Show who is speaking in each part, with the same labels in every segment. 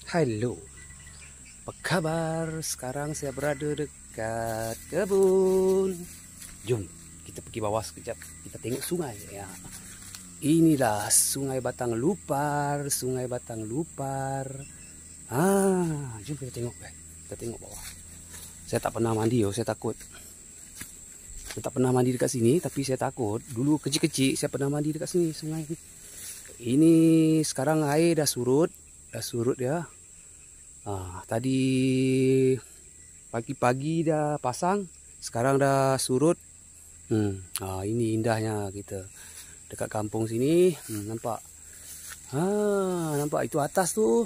Speaker 1: Halo, apa kabar? Sekarang saya berada dekat kebun. Jom kita pergi bawah sekejap. Kita tengok sungai ya. Inilah Sungai Batang Lupar, Sungai Batang Lupar. Jom kita tengok. Kita tengok bawah. Saya tak pernah mandi, saya takut. Saya tak pernah mandi dekat sini, tapi saya takut. Dulu kecil-kecil saya pernah mandi dekat sini, sungai ini. Ini sekarang air dah surut ya. Tadi pagi-pagi dah pasang, sekarang dah surut. Ini indahnya kita dekat kampung sini. Nampak? Nampak itu atas tu.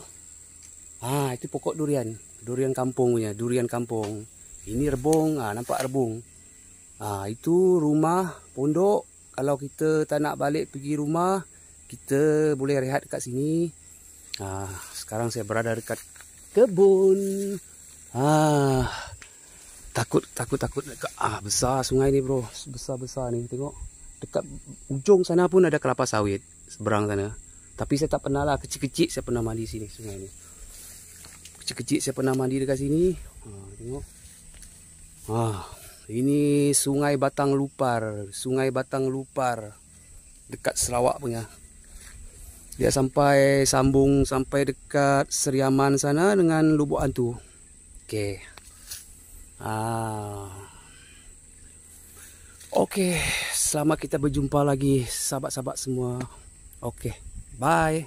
Speaker 1: Itu pokok durian, durian kampung punya, durian kampung. Ini rebung, nampak rebung. Itu rumah pondok. Kalau kita tak nak balik pergi rumah, kita boleh rehat dekat sini. Sekarang saya berada dekat kebun. Takut dekat. Besar sungai ni bro, besar ni. Tengok dekat ujung sana pun ada kelapa sawit seberang sana. Tapi saya tak pernah lah, kecil-kecil saya pernah mandi sini sungai ni. Kecil-kecil saya pernah mandi dekat sini. Tengok. Ini Sungai Batang Lupar, Sungai Batang Lupar dekat Sarawak punya. Dia sambung sampai dekat Seriaman sana dengan Lubuk Hantu. Okey. Okey, selamat kita berjumpa lagi sahabat-sahabat semua. Okey, bye.